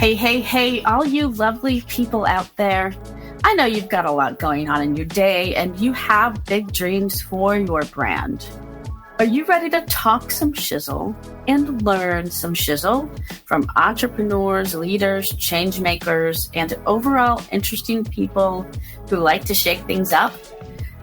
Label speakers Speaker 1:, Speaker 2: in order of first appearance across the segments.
Speaker 1: Hey, all you lovely people out there. I know you've got a lot going on in your day and you have big dreams for your brand. Are you ready to talk some shizzle and learn some shizzle from entrepreneurs, leaders, change makers, and overall interesting people who like to shake things up?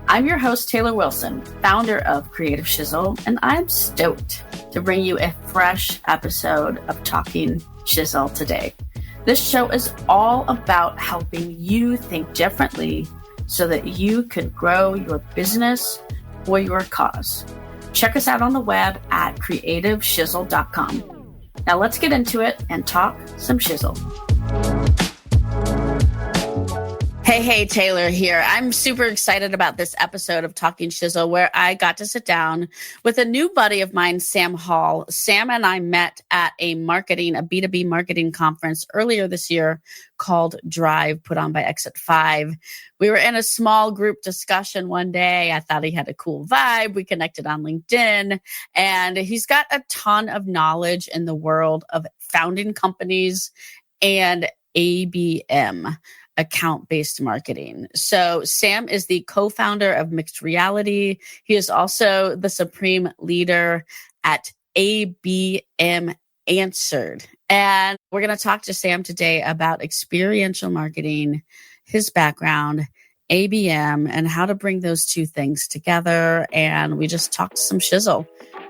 Speaker 1: I'm your host, Taylor Wilson, founder of Creative Shizzle, and I'm stoked to bring you a fresh episode of Talking Shizzle today. This show is all about helping you think differently so that you can grow your business or your cause. Check us out on the web at creativeshizzle.com. Now let's get into it and talk some shizzle. Hey, Taylor here. I'm super excited about this episode of Talking Shizzle where I got to sit down with a new buddy of mine, Sam Hall. Sam and I met at a B2B marketing conference earlier this year called Drive, put on by Exit 5. We were in a small group discussion one day. I thought he had a cool vibe. We connected on LinkedIn, and he's got a ton of knowledge in the world of founding companies and ABM, account-based marketing. So Sam is the co-founder of Mixed Reality. He is also the supreme leader at ABM Answered. And we're going to talk to Sam today about experiential marketing, his background, ABM, and how to bring those two things together. And we just talked some shizzle.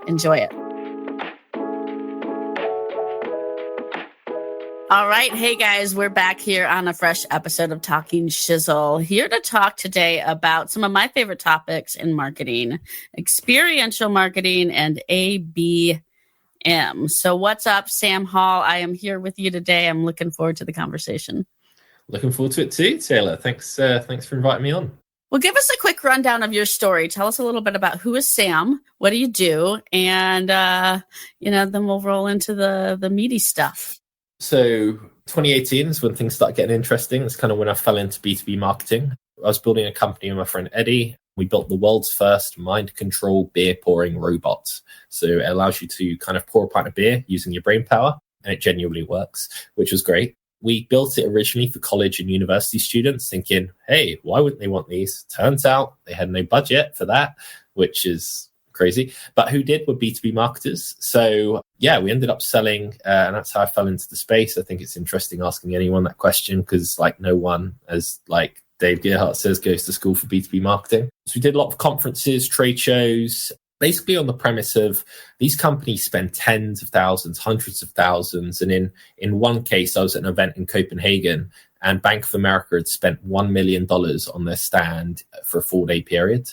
Speaker 1: Enjoy it. All right. Hey, guys, we're back here on a fresh episode of Talking Shizzle, here to talk today about some of my favorite topics in marketing, experiential marketing and ABM. So what's up, Sam Hall? I am here with you today. I'm looking forward to the conversation.
Speaker 2: Looking forward to it too, Taylor. Thanks for inviting me on.
Speaker 1: Well, give us a quick rundown of your story. Tell us a little bit about who is Sam, what do you do, and then we'll roll into the meaty stuff.
Speaker 2: So 2018 is when things started getting interesting. It's kind of when I fell into B2B marketing. I was building a company with my friend Eddie. We built the world's first mind control beer pouring robot. So it allows you to kind of pour a pint of beer using your brain power, and it genuinely works, which was great. We built it originally for college and university students thinking, hey, why wouldn't they want these? Turns out they had no budget for that, which is crazy. But who did were B2B marketers. So yeah, we ended up selling, and that's how I fell into the space. I think it's interesting asking anyone that question because no one, as Dave Gerhardt says, goes to school for B2B marketing. So we did a lot of conferences, trade shows, basically on the premise of these companies spend tens of thousands, hundreds of thousands. And in one case, I was at an event in Copenhagen and Bank of America had spent $1 million on their stand for a 4-day period.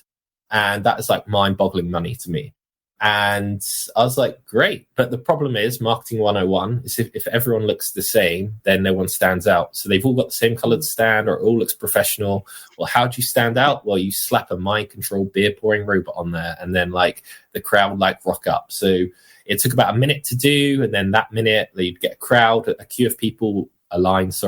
Speaker 2: And that is mind-boggling money to me. And I was like, great. But the problem is marketing 101 is if everyone looks the same, then no one stands out. So they've all got the same colored stand or it all looks professional. Well, how do you stand out? Well, you slap a mind control beer pouring robot on there and then the crowd rock up. So it took about a minute to do. And then that minute you'd get a crowd, a queue of people, a line of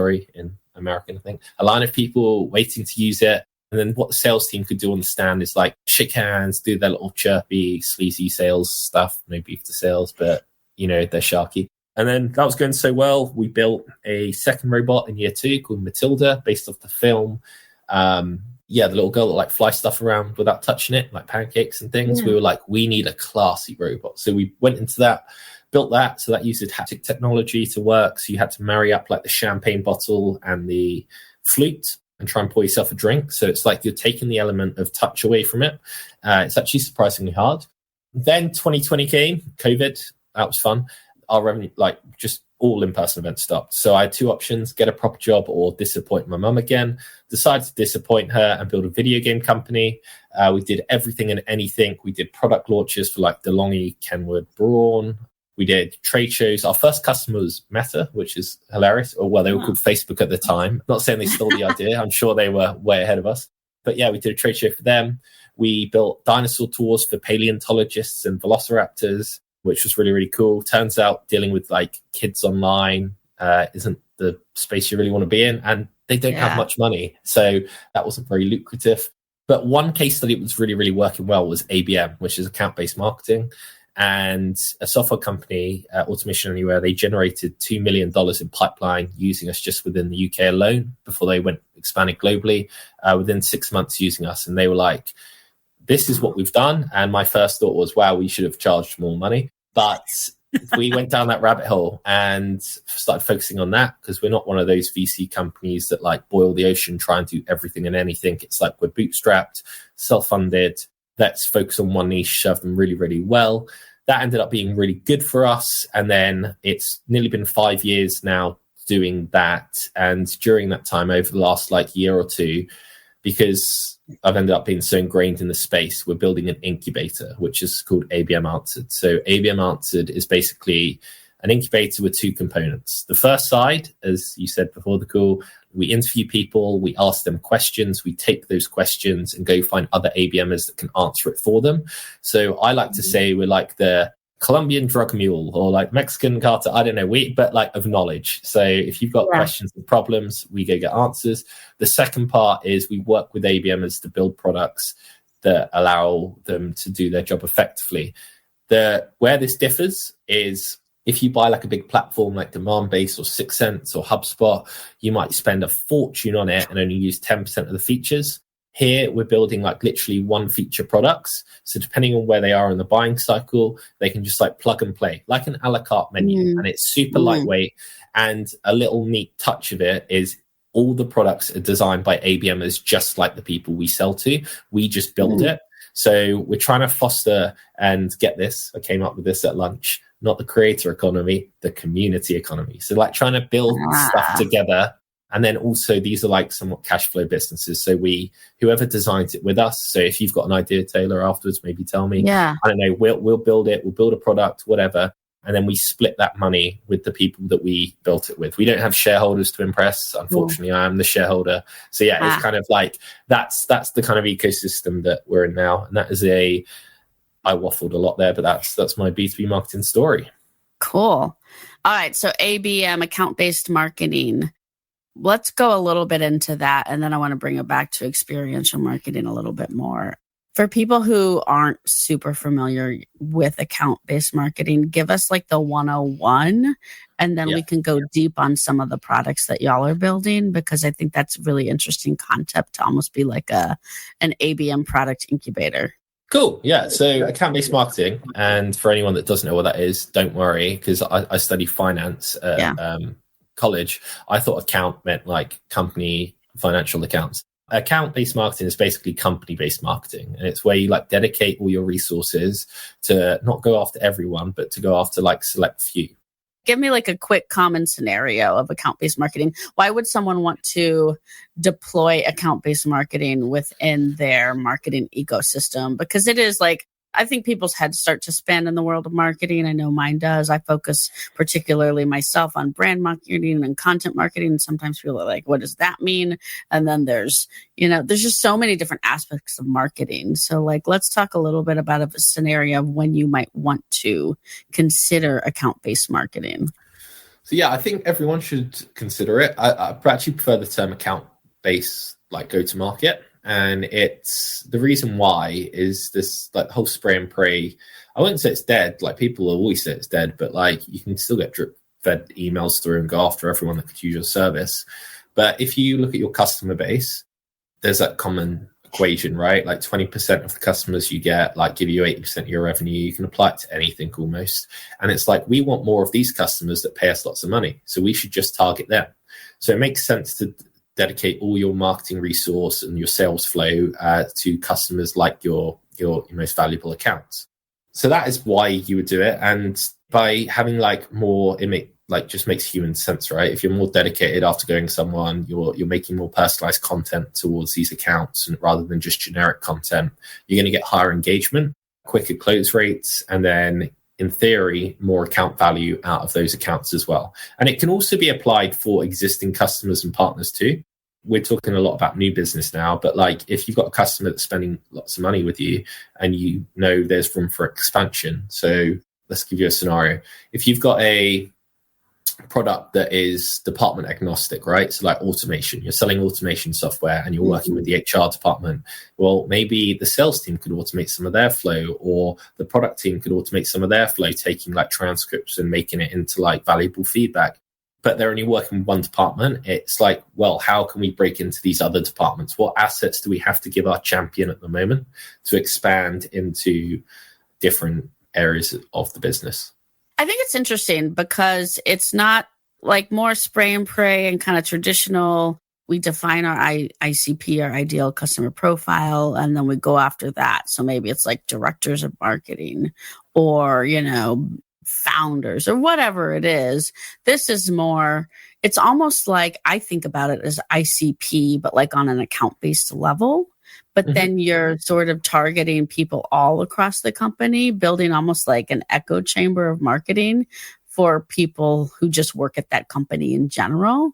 Speaker 2: people waiting to use it. And then what the sales team could do on the stand is shake hands, do their little chirpy, sleazy sales stuff. No beef to sales, but they're sharky. And then that was going so well. We built a second robot in year 2 called Matilda, based off the film. The little girl that fly stuff around without touching it, like pancakes and things. Yeah. We were we need a classy robot. So we went into that, built that. So that used haptic technology to work. So you had to marry up the champagne bottle and the flute and try and pour yourself a drink. So it's you're taking the element of touch away from it. It's actually surprisingly hard. Then 2020 came, COVID. That was fun. Our revenue, just all in-person events stopped. So I had 2 options, get a proper job or disappoint my mum again. Decided to disappoint her and build a video game company. We did everything and anything. We did product launches for DeLonghi, Kenwood, Braun. We did trade shows. Our first customer was Meta, which is hilarious. They were called Facebook at the time. Not saying they stole the idea. I'm sure they were way ahead of us. But yeah, we did a trade show for them. We built dinosaur tours for paleontologists and velociraptors, which was really, really cool. Turns out dealing with kids online isn't the space you really want to be in. And they don't have much money. So that wasn't very lucrative. But one case study that was really, really working well was ABM, which is account-based marketing. and a software company, Automation Anywhere, they generated $2 million in pipeline using us just within the UK alone before they went expanding globally within 6 months using us. And they were like, this is what we've done. And my first thought was, wow, we should have charged more money. But we went down that rabbit hole and started focusing on that, because we're not one of those VC companies that like boil the ocean, try and do everything and anything. It's like we're bootstrapped, self-funded. Let's focus on one niche, serve them really, really well. That ended up being really good for us. And then it's nearly been 5 years now doing that. And during that time, over the last like year or two, because I've ended up being so ingrained in the space, we're building an incubator, which is called ABM Answered. So ABM Answered is basically an incubator with two components. The first side, as you said before the call, we interview people, we ask them questions, we take those questions and go find other ABMers that can answer it for them. So I like to say we're like the Colombian drug mule, or like Mexican cartel, I don't know, but like of knowledge. So if you've got questions and problems, we go get answers. The second part is we work with ABMers to build products that allow them to do their job effectively. Where this differs is if you buy like a big platform like Demandbase or 6 Sense or HubSpot, you might spend a fortune on it and only use 10% of the features. Here, we're building like literally one feature products. So depending on where they are in the buying cycle, they can just like plug and play, like an a la carte menu. And it's super lightweight. And a little neat touch of it is all the products are designed by ABMers, just like the people we sell to. We just build it. So we're trying to foster and get this. I came up with this at lunch, not the creator economy, the community economy. So like trying to build stuff together. And then also these are like somewhat cash flow businesses. So whoever designs it with us. So if you've got an idea, Taylor, afterwards, maybe tell me. Yeah. I don't know. We'll build it. We'll build a product, whatever. And then we split that money with the people that we built it with. We don't have shareholders to impress. Unfortunately, I am the shareholder. So yeah, it's kind of like that's the kind of ecosystem that we're in now. And that is I waffled a lot there, but that's my B2B marketing story.
Speaker 1: Cool. All right. So ABM, account-based marketing. Let's go a little bit into that. And then I want to bring it back to experiential marketing a little bit more. For people who aren't super familiar with account-based marketing, give us like the 101, and then we can go deep on some of the products that y'all are building, because I think that's a really interesting concept to almost be like an ABM product incubator.
Speaker 2: Cool. Yeah. So account-based marketing. And for anyone that doesn't know what that is, don't worry, because I study finance at college. I thought account meant like company financial accounts. Account-based marketing is basically company-based marketing. And it's where you like dedicate all your resources to not go after everyone, but to go after like select few.
Speaker 1: Give me like a quick common scenario of account-based marketing. Why would someone want to deploy account-based marketing within their marketing ecosystem? Because it is like, I think people's heads start to spin in the world of marketing. I know mine does. I focus particularly myself on brand marketing and content marketing. Sometimes people are like, what does that mean? And then there's just so many different aspects of marketing. So like, let's talk a little bit about a scenario of when you might want to consider account-based marketing.
Speaker 2: So yeah, I think everyone should consider it. I actually prefer the term account-based, like go-to-market. And it's the reason why is this like whole spray and pray. I wouldn't say it's dead. Like people always say it's dead, but like you can still get drip fed emails through and go after everyone that could use your service. But if you look at your customer base, there's that common equation, right? Like 20% of the customers you get, like give you 80% of your revenue. You can apply it to anything almost. And it's like, we want more of these customers that pay us lots of money. So we should just target them. So it makes sense to dedicate all your marketing resource and your sales flow to customers like your most valuable accounts. So that is why you would do it. And by having like more, just makes human sense, right? If you're more dedicated after going to someone, you're making more personalized content towards these accounts, and rather than just generic content, you're going to get higher engagement, quicker close rates, and then in theory, more account value out of those accounts as well. And it can also be applied for existing customers and partners too. We're talking a lot about new business now, but like if you've got a customer that's spending lots of money with you and you know there's room for expansion. So let's give you a scenario. If you've got a product that is department agnostic, right? So like automation, you're selling automation software and you're working with the HR department. Well, maybe the sales team could automate some of their flow, or the product team could automate some of their flow, taking like transcripts and making it into like valuable feedback. But they're only working with one department. It's like, well, how can we break into these other departments? What assets do we have to give our champion at the moment to expand into different areas of the business?
Speaker 1: I think it's interesting because it's not like more spray and pray and kind of traditional. We define our ICP, our ideal customer profile, and then we go after that. So maybe it's like directors of marketing or, founders or whatever it is. This is more, it's almost like I think about it as ICP, but like on an account-based level. But then you're sort of targeting people all across the company, building almost like an echo chamber of marketing for people who just work at that company in general.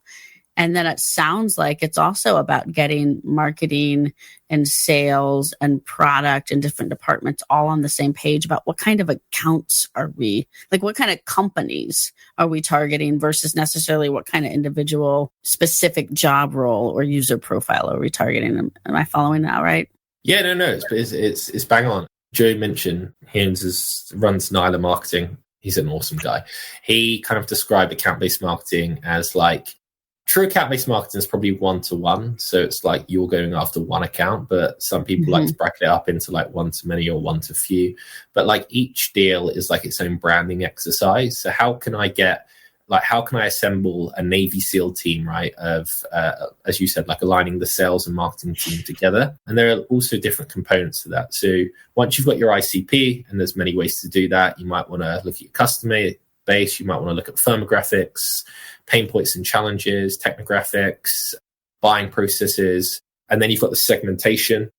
Speaker 1: And then it sounds like it's also about getting marketing and sales and product and different departments all on the same page about what kind of accounts are we, like what kind of companies are we targeting versus necessarily what kind of individual specific job role or user profile are we targeting. Am I following that right?
Speaker 2: Yeah, no, it's bang on. Joe mentioned he runs Nyla Marketing. He's an awesome guy. He kind of described account-based marketing as like, true account-based marketing is probably one-to-one. So it's like you're going after one account, but some people like to bracket it up into like one-to-many or one-to-few. But like each deal is like its own branding exercise. So how can I assemble a Navy SEAL team, right? Of, as you said, like aligning the sales and marketing team together. And there are also different components to that. So once you've got your ICP, and there's many ways to do that, you might want to look at your customer base. You might want to look at firmographics, pain points and challenges, technographics, buying processes. And then you've got the segmentation.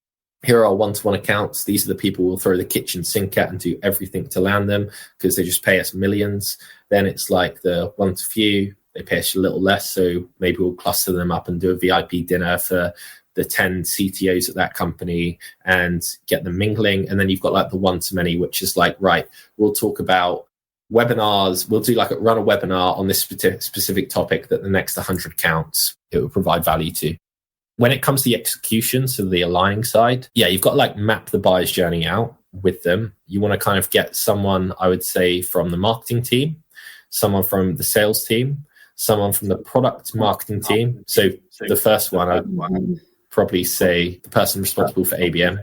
Speaker 2: Here are our one-to-one accounts. These are the people we'll throw the kitchen sink at and do everything to land them because they just pay us millions. Then it's like the one-to-few. They pay us a little less. So maybe we'll cluster them up and do a VIP dinner for the 10 CTOs at that company and get them mingling. And then you've got like the one-to-many, which is like, right, we'll talk about webinars. We'll do like run a webinar on this specific topic that the next 100 counts. It will provide value to. When it comes to the execution, so the aligning side, you've got to like map the buyer's journey out with them. You want to kind of get someone, I would say, from the marketing team, someone from the sales team, someone from the product marketing team. So the first one, I'd probably say the person responsible for ABM,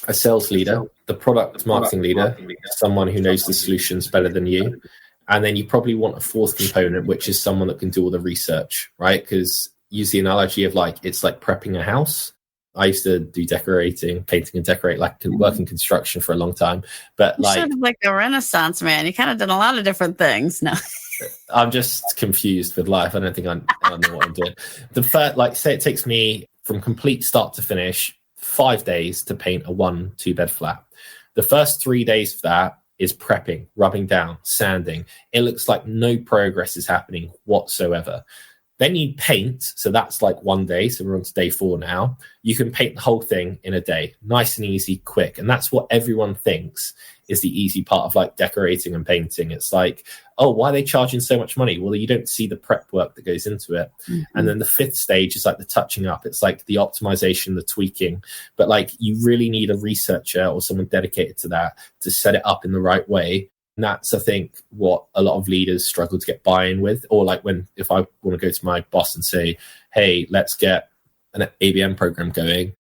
Speaker 2: a sales leader, the product marketing leader, someone who knows the solutions better than you. And then you probably want a fourth component, which is someone that can do all the research, right? Because use the analogy of like, it's like prepping a house. I used to do painting and decorate, like work in construction for a long time. But
Speaker 1: you're sort of like a Renaissance man. You kind of did a lot of different things. No,
Speaker 2: I'm just confused with life. I don't think I know what I'm doing. The first, like, say it takes me from complete start to finish 5 days to paint a 1-2 bed flat. The first 3 days of that is prepping, rubbing down, sanding. It looks like no progress is happening whatsoever. Then you paint, so that's like 1 day. So we're on to day 4 now. You can paint the whole thing in a day, nice and easy, quick. And that's what everyone thinks is the easy part of like decorating and painting. It's like, oh, why are they charging so much money? Well, you don't see the prep work that goes into it. And then the 5th stage is like the touching up. It's like the optimization, the tweaking. But like you really need a researcher or someone dedicated to that to set it up in the right way. And that's, I think, what a lot of leaders struggle to get buy-in with. Or like if I want to go to my boss and say, hey, let's get an ABM program going,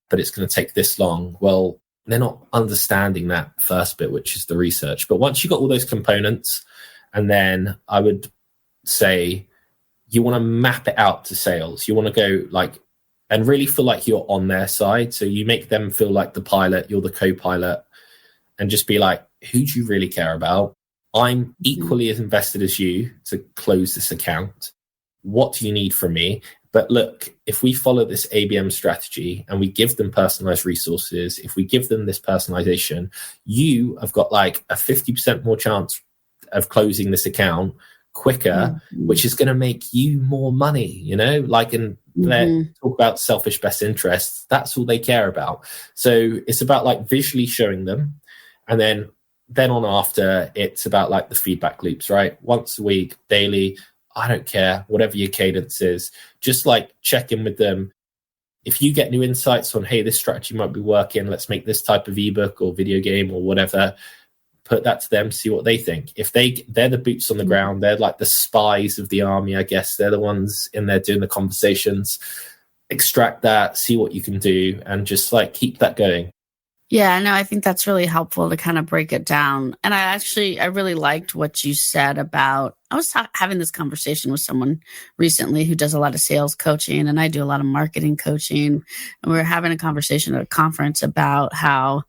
Speaker 2: but it's going to take this long. Well, they're not understanding that first bit, which is the research. But once you've got all those components, and then I would say you want to map it out to sales. You want to go like, and really feel like you're on their side. So you make them feel like the pilot, you're the co-pilot, and just be like, who do you really care about? I'm equally as invested as you to close this account. What do you need from me? But look, if we follow this ABM strategy and we give them personalized resources, if we give them this personalization, you have got like a 50% more chance of closing this account quicker, which is going to make you more money, like, and talk about selfish best interests. That's all they care about. So it's about like visually showing them. And then then on after, it's about like the feedback loops, right? Once a week, daily, I don't care, whatever your cadence is, just like check in with them. If you get new insights on, hey, this strategy might be working, let's make this type of ebook or video game or whatever, put that to them, see what they think. If they're the boots on the ground, they're like the spies of the army, I guess. They're the ones in there doing the conversations. Extract that, see what you can do, and just like keep that going.
Speaker 1: Yeah, no, I think that's really helpful to kind of break it down. And I really liked what you said about, I was having this conversation with someone recently who does a lot of sales coaching, and I do a lot of marketing coaching. And we were having a conversation at a conference about how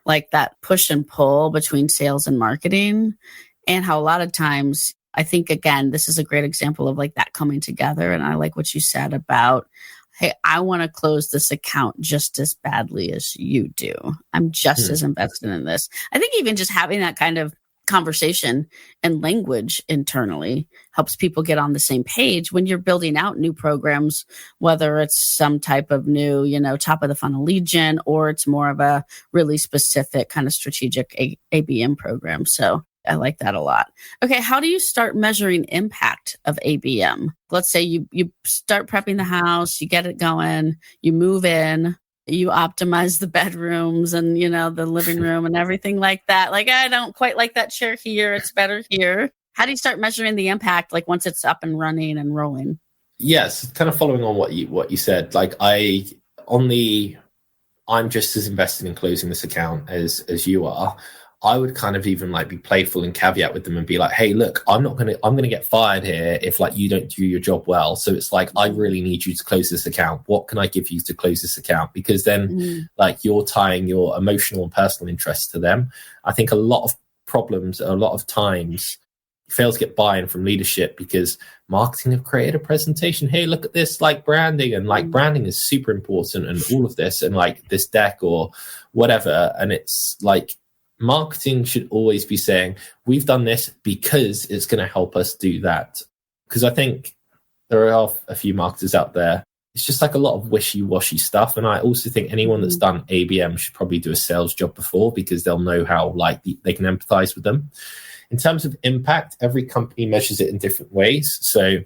Speaker 1: like that push and pull between sales and marketing, and how a lot of times, I think, again, this is a great example of like that coming together. And I like what you said about, hey, I want to close this account just as badly as you do. I'm just as invested in this. I think even just having that kind of conversation and language internally helps people get on the same page when you're building out new programs, whether it's some type of new, top of the funnel lead gen, or it's more of a really specific kind of strategic ABM program. So I like that a lot. Okay, how do you start measuring impact of ABM? Let's say you start prepping the house, you get it going, you move in, you optimize the bedrooms and, the living room and everything like that. Like, I don't quite like that chair here. It's better here. How do you start measuring the impact, like once it's up and running and rolling?
Speaker 2: Yes, kind of following on what you said. Like I'm just as invested in closing this account as you are. I would kind of even like be playful and caveat with them and be like, hey, look, I'm going to get fired here if like you don't do your job well. So it's like, I really need you to close this account. What can I give you to close this account? Because then like you're tying your emotional and personal interests to them. I think a lot of problems, a lot of times fail to get buy-in from leadership because marketing have created a presentation. Hey, look at this, like branding, and like branding is super important and all of this and like this deck or whatever. And it's like, marketing should always be saying, we've done this because it's going to help us do that. Because I think there are a few marketers out there. It's just like a lot of wishy-washy stuff. And I also think anyone that's done ABM should probably do a sales job before, because they'll know how like they can empathize with them. In terms of impact, every company measures it in different ways. So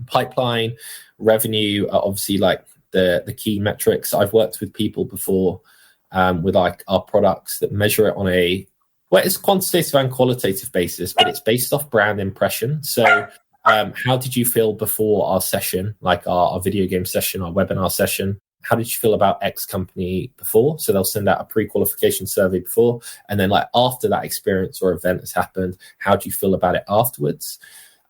Speaker 2: pipeline, revenue are obviously like the key metrics. I've worked with people before with like our products that measure it on it's quantitative and qualitative basis, but it's based off brand impression. So how did you feel before our session, like our video game session, our webinar session? How did you feel about X company before? So they'll send out a pre-qualification survey before, and then like after that experience or event has happened, how do you feel about it afterwards?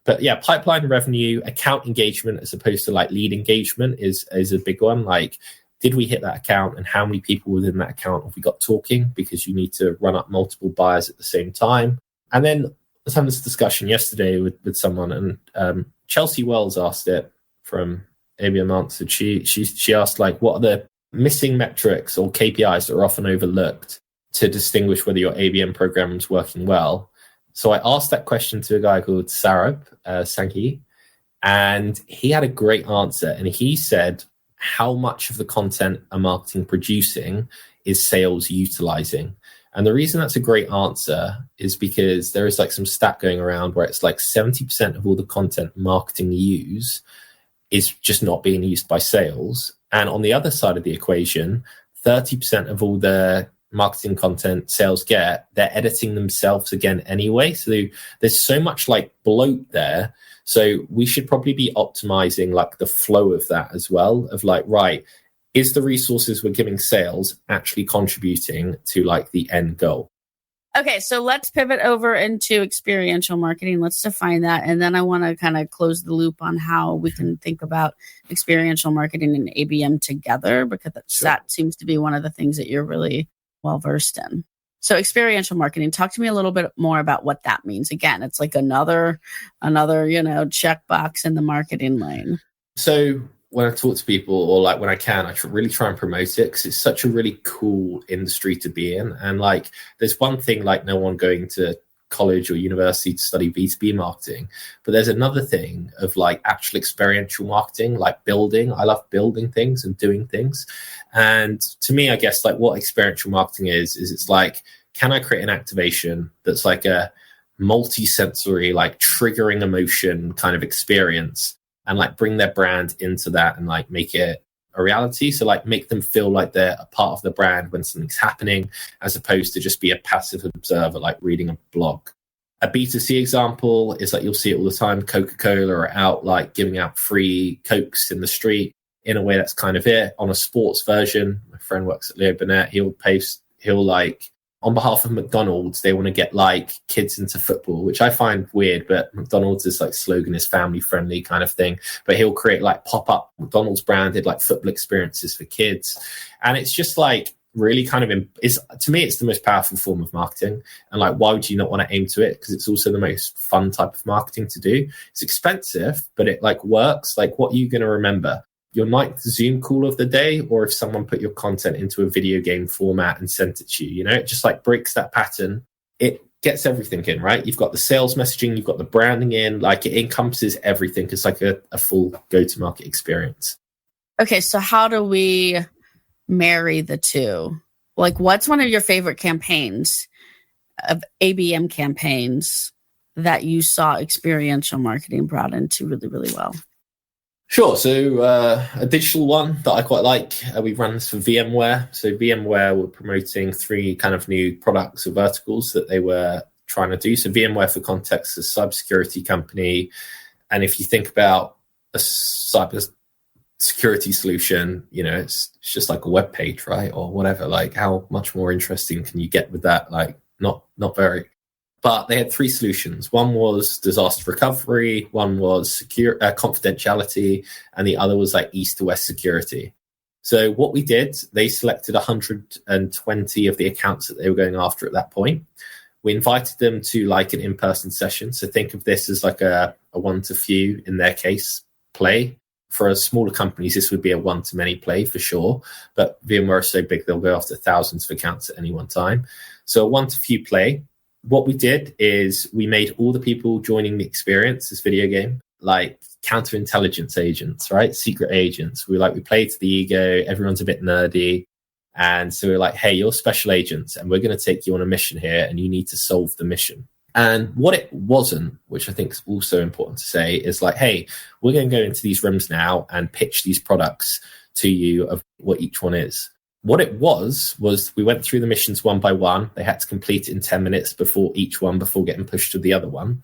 Speaker 2: But yeah, pipeline, revenue, account engagement as opposed to like lead engagement is a big one. Like, did we hit that account, and how many people within that account have we got talking? Because you need to run up multiple buyers at the same time. And then I was having this discussion yesterday with someone, and Chelsea Wells asked it from ABM Answered. She asked, like, what are the missing metrics or KPIs that are often overlooked to distinguish whether your ABM program is working well? So I asked that question to a guy called Sarab Sankhi, and he had a great answer. And he said, how much of the content a marketing producing is sales utilizing? And the reason that's a great answer is because there is like some stat going around where it's like 70% of all the content marketing use is just not being used by sales. And on the other side of the equation, 30% of all the marketing content sales get, they're editing themselves again anyway. So there's so much like bloat there. So we should probably be optimizing like the flow of that as well, of like, right, is the resources we're giving sales actually contributing to like the end goal?
Speaker 1: Okay, so let's pivot over into experiential marketing. Let's define that. And then I want to kind of close the loop on how we can think about experiential marketing and ABM together, because that seems to be one of the things that you're really well versed in. So experiential marketing, talk to me a little bit more about what that means. Again, it's like another, checkbox in the marketing lane.
Speaker 2: So when I talk to people, or like when I can, I really try and promote it, because it's such a really cool industry to be in. And like, there's one thing like no one going to college or university to study B2B marketing, but there's another thing of like actual experiential marketing, like building. I love building things and doing things. And to me, I guess like what experiential marketing is it's like can I create an activation that's like a multi-sensory, like triggering emotion kind of experience, and like bring their brand into that and like make it a reality? So like make them feel like they're a part of the brand when something's happening, as opposed to just be a passive observer, like reading a blog. A B2C example is like, you'll see it all the time. Coca-Cola are out like giving out free Cokes in the street. In a way, that's kind of it. On a sports version, my friend works at Leo Burnett, he'll like, on behalf of McDonald's, they want to get like kids into football, which I find weird, but McDonald's is like slogan is family friendly kind of thing. But he'll create like pop-up McDonald's branded like football experiences for kids. And it's just like really kind of, to me, it's the most powerful form of marketing. And like, why would you not want to aim to it? Because it's also the most fun type of marketing to do. It's expensive, but it like works. Like, what are you going to remember? Your night Zoom call of the day, or if someone put your content into a video game format and sent it to you, you know, it just like breaks that pattern. It gets everything in, right? You've got the sales messaging, you've got the branding in, like it encompasses everything. It's like a full go-to-market experience.
Speaker 1: Okay, so how do we marry the two? Like, what's one of your favorite campaigns of ABM campaigns that you saw experiential marketing brought into really, really well?
Speaker 2: Sure. So a digital one that I quite like, we ran this for VMware. So VMware were promoting 3 kind of new products or verticals that they were trying to do. So VMware, for context, is a cybersecurity company. And if you think about a cyber security solution, you know, it's just like a web page, right? Or whatever. Like, how much more interesting can you get with that? Like, not very. But they had 3 solutions. One was disaster recovery, one was confidentiality, and the other was like east to west security. So what we did, they selected 120 of the accounts that they were going after at that point. We invited them to like an in-person session. So think of this as like a one-to-few, in their case, play. For smaller companies, this would be a one-to-many play for sure. But VMware is so big, they'll go after thousands of accounts at any one time. So a one-to-few play. What we did is we made all the people joining the experience, this video game, like counterintelligence agents, right? Secret agents. We play to the ego. Everyone's a bit nerdy. And so we're like, hey, you're special agents and we're going to take you on a mission here and you need to solve the mission. And what it wasn't, which I think is also important to say, is like, hey, we're going to go into these rooms now and pitch these products to you of what each one is. What it was we went through the missions one by one. They had to complete it in 10 minutes before getting pushed to the other one.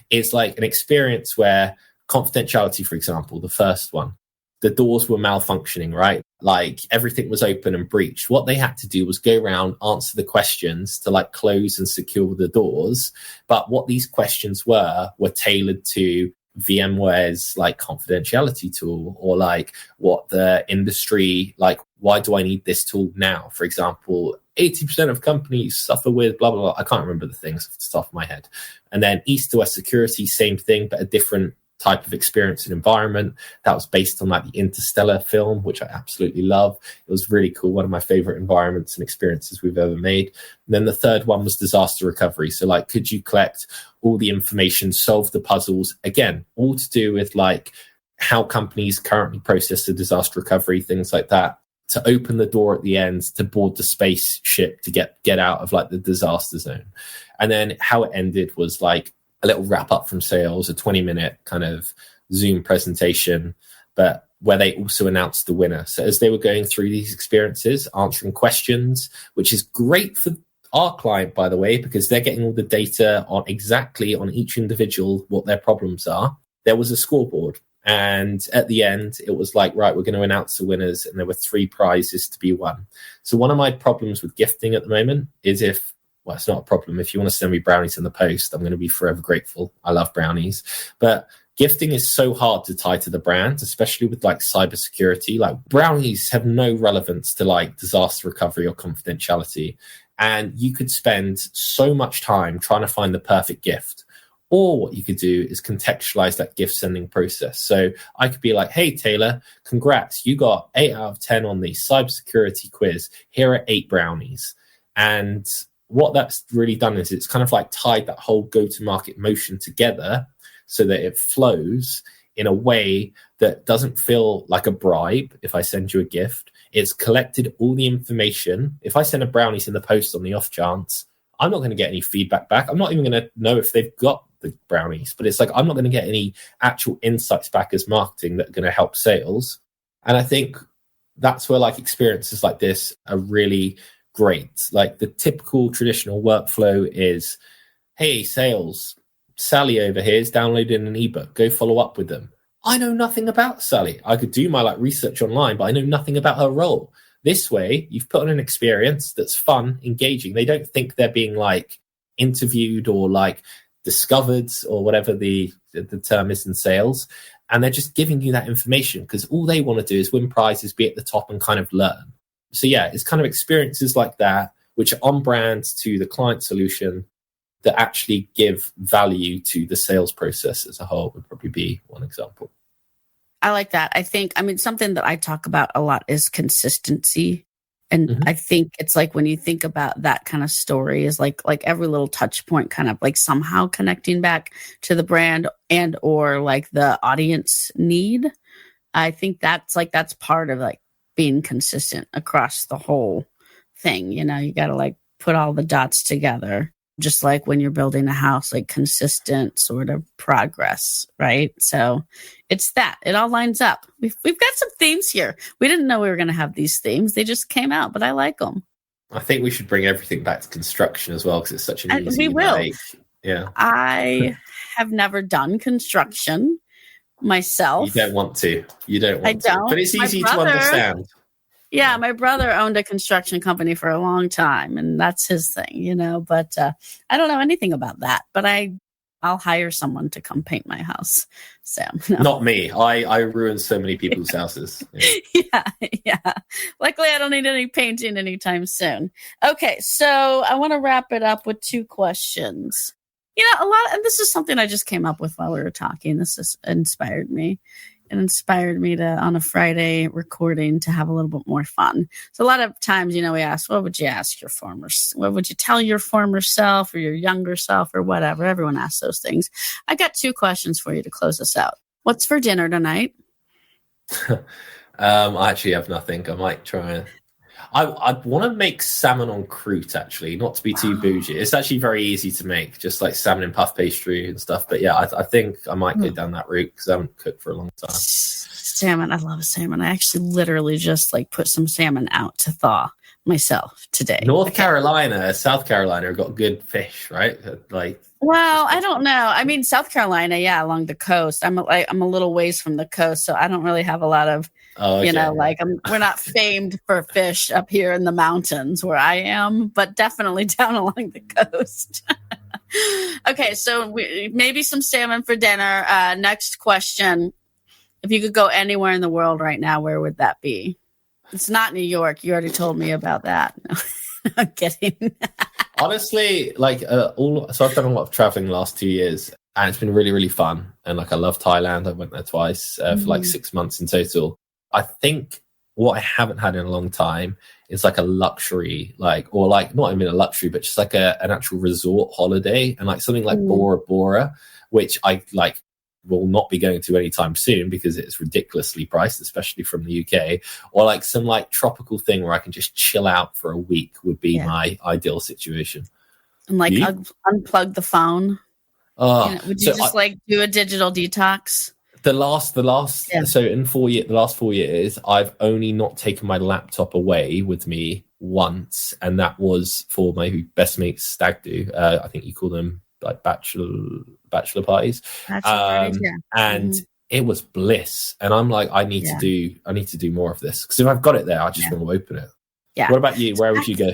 Speaker 2: It's like an experience where confidentiality, for example, the first one, the doors were malfunctioning, right? Like everything was open and breached. What they had to do was go around, answer the questions to like close and secure the doors. But what these questions were tailored to VMware's like confidentiality tool, or like what the industry, like, why do I need this tool now? For example, 80% of companies suffer with blah, blah, blah. I can't remember the things off the top of my head. And then east to west security, same thing, but a different type of experience and environment. That was based on like the Interstellar film, which I absolutely love. It was really cool. One of my favorite environments and experiences we've ever made. And then the third one was disaster recovery. So like, could you collect all the information, solve the puzzles? Again, all to do with like how companies currently process the disaster recovery, things like that, to open the door at the end to board the spaceship to get out of like the disaster zone. And then how it ended was like a little wrap up from sales, a 20-minute kind of Zoom presentation, but where they also announced the winner. So as they were going through these experiences, answering questions, which is great for our client, by the way, because they're getting all the data on each individual, what their problems are. There was a scoreboard. And at the end, it was like, right, we're going to announce the winners. And there were 3 prizes to be won. So one of my problems with gifting at the moment is well, it's not a problem. If you want to send me brownies in the post, I'm going to be forever grateful. I love brownies. But gifting is so hard to tie to the brand, especially with like cybersecurity. Like brownies have no relevance to like disaster recovery or confidentiality. And you could spend so much time trying to find the perfect gift. Or what you could do is contextualize that gift sending process. So I could be like, hey, Taylor, congrats. You got 8 out of 10 on the cybersecurity quiz. Here are 8 brownies. And what that's really done is it's kind of like tied that whole go-to-market motion together so that it flows in a way that doesn't feel like a bribe if I send you a gift. It's collected all the information. If I send a brownies in the post on the off chance, I'm not going to get any feedback back. I'm not even going to know if they've got the brownies, but it's like, I'm not going to get any actual insights back as marketing that are going to help sales. And I think that's where like experiences like this are really great. Like the typical traditional workflow is, hey, sales, Sally over here is downloading an ebook. Go follow up with them. I know nothing about Sally. I could do my like research online, but I know nothing about her role. This way, you've put on an experience that's fun, engaging. They don't think they're being like interviewed or like discovered or whatever the term is in sales. And they're just giving you that information because all they want to do is win prizes, be at the top and kind of learn. So yeah, it's kind of experiences like that, which are on brand to the client solution that actually give value to the sales process as a whole would probably be one example.
Speaker 1: I like that. I think, something that I talk about a lot is consistency. And I think it's like when you think about that kind of story is like every little touch point kind of like somehow connecting back to the brand and or like the audience need. I think that's part of like being consistent across the whole thing. You know, you got to like put all the dots together. Just like when you're building a house, like consistent sort of progress, right? So it's that. It all lines up. We've got some themes here. We didn't know we were going to have these themes. They just came out, but I like them.
Speaker 2: I think we should bring everything back to construction as well because it's such an easy
Speaker 1: we will.
Speaker 2: make. Yeah.
Speaker 1: I have never done construction myself.
Speaker 2: You don't want to. I don't. But it's easy to understand.
Speaker 1: Yeah, my brother owned a construction company for a long time, and that's his thing, you know. But I don't know anything about that. But I'll hire someone to come paint my house. So no.
Speaker 2: Not me. I ruin so many people's houses.
Speaker 1: Yeah. Luckily, I don't need any painting anytime soon. Okay, so I want to wrap it up with 2 questions. You know, and this is something I just came up with while we were talking. This has inspired me. It inspired me to, on a Friday recording, to have a little bit more fun. So a lot of times, you know, we ask, what would you tell your former self or your younger self or whatever? Everyone asks those things. I got 2 questions for you to close us out. What's for dinner tonight?
Speaker 2: I actually have nothing. I might try. I want to make salmon en croûte, actually, not to be too bougie. It's actually very easy to make, just like salmon and puff pastry and stuff. But yeah, I think I might go down that route because I haven't cooked for a long time.
Speaker 1: Salmon. I love salmon. I actually literally just like put some salmon out to thaw myself today.
Speaker 2: North Carolina, South Carolina have got good fish, right?
Speaker 1: Well, I don't know. I mean, South Carolina, yeah, along the coast. I'm a little ways from the coast, so I don't really have a lot of, we're not famed for fish up here in the mountains where I am, but definitely down along the coast. Okay, so maybe some salmon for dinner. Next question. If you could go anywhere in the world right now, where would that be? It's not New York. You already told me about that. No, I'm kidding.
Speaker 2: Honestly, so I've done a lot of traveling the last 2 years, and it's been really, really fun. And I love Thailand. I went there twice for 6 months in total. I think what I haven't had in a long time is like a luxury, not even a luxury, but just like an actual resort holiday, and like something like Bora Bora, which I will not be going to anytime soon because it's ridiculously priced, especially from the UK, or like some like tropical thing where I can just chill out for a week would be my ideal situation.
Speaker 1: And like unplug the phone. Would you do a digital detox?
Speaker 2: The last the last 4 years, I've only not taken my laptop away with me once, and that was for my best mate's stag do. I think you call them like bachelor parties. And it was bliss. And I'm like, I need to do more of this, because if I've got it there, I just want to open it. Yeah. What about you? Where would you go?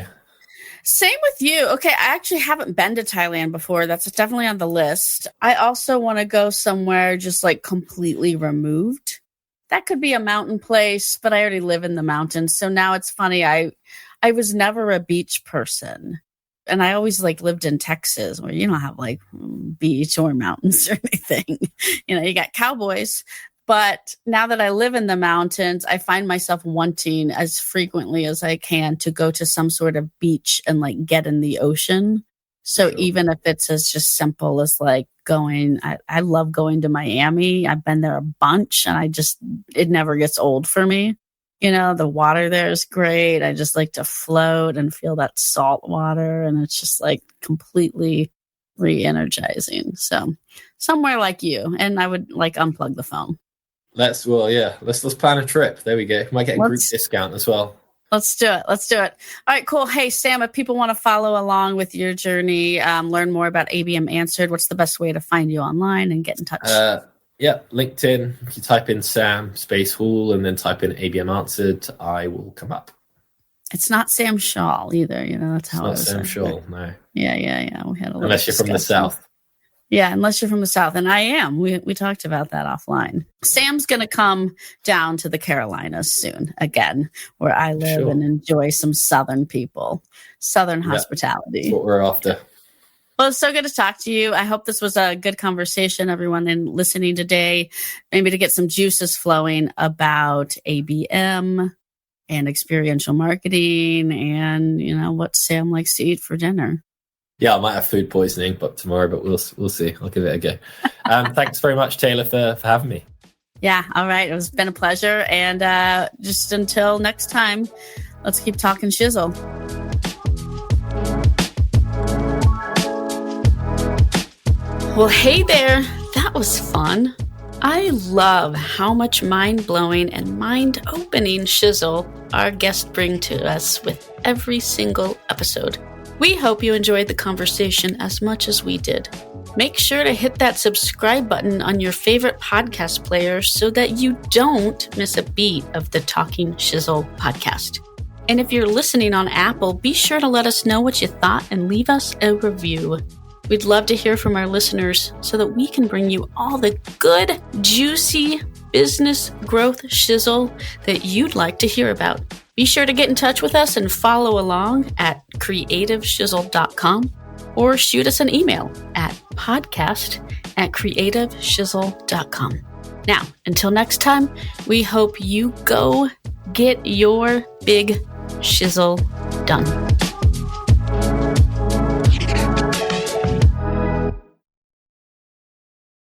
Speaker 1: Same with you. Okay, I actually haven't been to Thailand before. That's definitely on the list. I also want to go somewhere just like completely removed. That could be a mountain place, but I already live in the mountains. So now it's funny. I was never a beach person. And I always lived in Texas, where you don't have beach or mountains or anything. You got cowboys. But now that I live in the mountains, I find myself wanting as frequently as I can to go to some sort of beach and get in the ocean. So even if it's as just simple as going, I love going to Miami. I've been there a bunch, and it never gets old for me. The water there is great. I just like to float and feel that salt water, and it's just like completely re-energizing. So somewhere like you, and I would like unplug the phone.
Speaker 2: Let's plan a trip. There we go. Might get a group discount as well.
Speaker 1: Let's do it. All right, cool. Hey, Sam, if people want to follow along with your journey, learn more about ABM Answered, what's the best way to find you online and get in touch?
Speaker 2: LinkedIn. If you type in Sam Space Hall and then type in ABM Answered, I will come up.
Speaker 1: It's not Sam Shaw either. That's how
Speaker 2: it's not Sam Shaw, no.
Speaker 1: Yeah. We had
Speaker 2: unless you're from the South.
Speaker 1: Yeah, unless you're from the South. And I am. We talked about that offline. Sam's going to come down to the Carolinas soon again, where I live and enjoy some Southern people, Southern hospitality.
Speaker 2: That's what we're after.
Speaker 1: Well, it's so good to talk to you. I hope this was a good conversation, everyone, in listening today, maybe to get some juices flowing about ABM and experiential marketing and, what Sam likes to eat for dinner.
Speaker 2: Yeah, I might have food poisoning tomorrow, but we'll see. I'll give it a go. Thanks very much, Taylor, for having me.
Speaker 1: Yeah, all right. It's been a pleasure. And just until next time, let's keep talking shizzle. Well, hey there. That was fun. I love how much mind-blowing and mind-opening shizzle our guests bring to us with every single episode. We hope you enjoyed the conversation as much as we did. Make sure to hit that subscribe button on your favorite podcast player so that you don't miss a beat of the Talking Shizzle podcast. And if you're listening on Apple, be sure to let us know what you thought and leave us a review. We'd love to hear from our listeners so that we can bring you all the good, juicy business growth shizzle that you'd like to hear about. Be sure to get in touch with us and follow along at creativeshizzle.com or shoot us an email at podcast@creativeshizzle.com. Now, until next time, we hope you go get your big shizzle done.